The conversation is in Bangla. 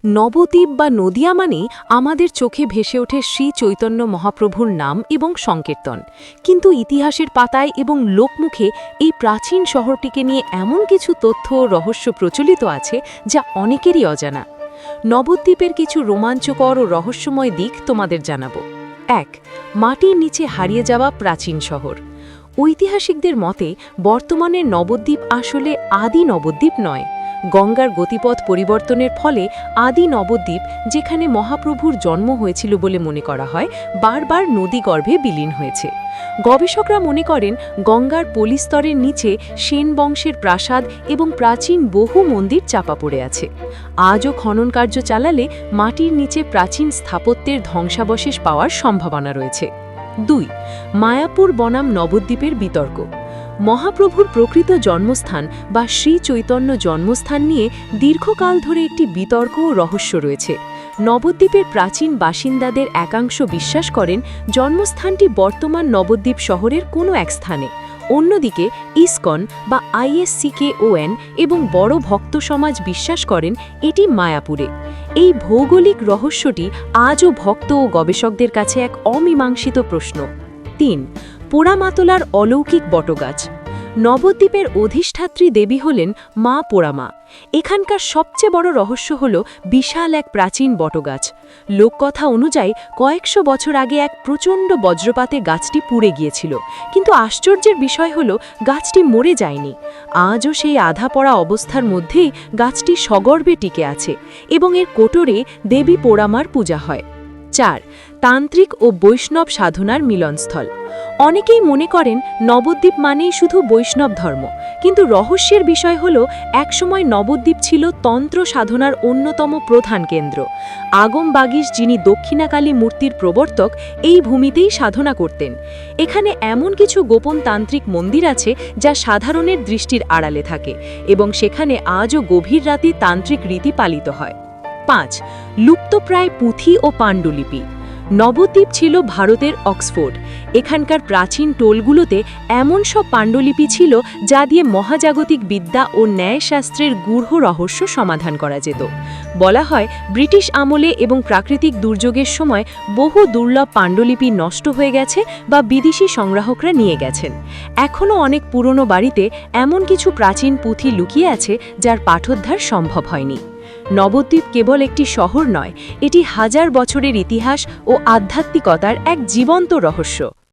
নবদ্বীপ বা নদিয়া মানেই আমাদের চোখে ভেসে ওঠে শ্রী চৈতন্য মহাপ্রভুর নাম এবং সংকীর্তন, কিন্তু ইতিহাসের পাতায় এবং লোকমুখে এই প্রাচীন শহরটিকে নিয়ে এমন কিছু তথ্য ও রহস্য প্রচলিত আছে যা অনেকেরই অজানা। নবদ্বীপের কিছু রোমাঞ্চকর ও রহস্যময় দিক তোমাদের জানাবো। ১. মাটির নিচে হারিয়ে যাওয়া প্রাচীন শহর। ঐতিহাসিকদের মতে বর্তমানের নবদ্বীপ আসলে আদি নবদ্বীপ নয়। গঙ্গার গতিপথ পরিবর্তনের ফলে আদি নবদ্বীপ, যেখানে মহাপ্রভুর জন্ম হয়েছিল বলে মনে করা হয়, বারবার নদীগর্ভে বিলীন হয়েছে। গবেষকরা মনে করেন গঙ্গার পলিস্তরের নিচে সেন বংশের প্রাসাদ এবং প্রাচীন বহু মন্দির চাপা পড়ে আছে। আজও খনন কার্য চালালে মাটির নিচে প্রাচীন স্থাপত্যের ধ্বংসাবশেষ পাওয়ার সম্ভাবনা রয়েছে। ২. মায়াপুর বনাম নবদ্বীপের বিতর্ক। মহাপ্রভুর প্রকৃত জন্মস্থান বা শ্রী চৈতন্য জন্মস্থান নিয়ে দীর্ঘকাল ধরে একটি বিতর্ক ও রহস্য রয়েছে। নবদ্বীপের প্রাচীন বাসিন্দাদের একাংশ বিশ্বাস করেন জন্মস্থানটি বর্তমান নবদ্বীপ শহরের কোনো এক স্থানে। অন্যদিকে ইসকন বা ISCKON এবং বড় ভক্ত সমাজ বিশ্বাস করেন এটি মায়াপুরে। এই ভৌগোলিক রহস্যটি আজও ভক্ত ও গবেষকদের কাছে এক অমীমাংসিত প্রশ্ন। ৩. পোড়ামাতলার অলৌকিক বটগাছ। নবদ্বীপের অধিষ্ঠাত্রী দেবী হলেন মা পোড়ামা। এখানকার সবচেয়ে বড় রহস্য হল বিশাল এক প্রাচীন বটগাছ। লোককথা অনুযায়ী কয়েকশো বছর আগে এক প্রচণ্ড বজ্রপাতে গাছটি পুড়ে গিয়েছিল, কিন্তু আশ্চর্যের বিষয় হল গাছটি মরে যায়নি। আজও সেই আধা পড়া অবস্থার মধ্যেই গাছটি সগর্বে টিকে আছে এবং এর কোটরে দেবী পোড়ামার পূজা হয়। ৪. তান্ত্রিক ও বৈষ্ণব সাধনার মিলনস্থল। অনেকেই মনে করেন নবদ্বীপ মানেই শুধু বৈষ্ণব ধর্ম, কিন্তু রহস্যের বিষয় হল একসময় নবদ্বীপ ছিল তন্ত্র সাধনার অন্যতম প্রধান কেন্দ্র। আগম বাগীশ, যিনি দক্ষিণাকালী মূর্তির প্রবর্তক, এই ভূমিতেই সাধনা করতেন। এখানে এমন কিছু গোপন তান্ত্রিক মন্দির আছে যা সাধারণের দৃষ্টির আড়ালে থাকে এবং সেখানে আজও গভীর রাতে তান্ত্রিক রীতি পালিত হয়। ৫. লুপ্তপ্রায় পুঁথি ও পাণ্ডুলিপি। নবদ্বীপ ছিল ভারতের অক্সফোর্ড। এখানকার প্রাচীন টোলগুলোতে এমন সব পাণ্ডুলিপি ছিল যা দিয়ে মহাজাগতিক বিদ্যা ও ন্যায়শাস্ত্রের গূঢ় রহস্য সমাধান করা যেত। বলা হয় ব্রিটিশ আমলে এবং প্রাকৃতিক দুর্যোগের সময় বহু দুর্লভ পাণ্ডুলিপি নষ্ট হয়ে গেছে বা বিদেশি সংগ্রাহকরা নিয়ে গেছেন। এখনও অনেক পুরনো বাড়িতে এমন কিছু প্রাচীন পুঁথি লুকিয়ে আছে যার পাঠোদ্ধার সম্ভব হয়নি। নবদ্বীপ কেবল একটি শহর নয়, এটি হাজার বছরের ইতিহাস ও আধ্যাত্মিকতার এক জীবন্ত রহস্য।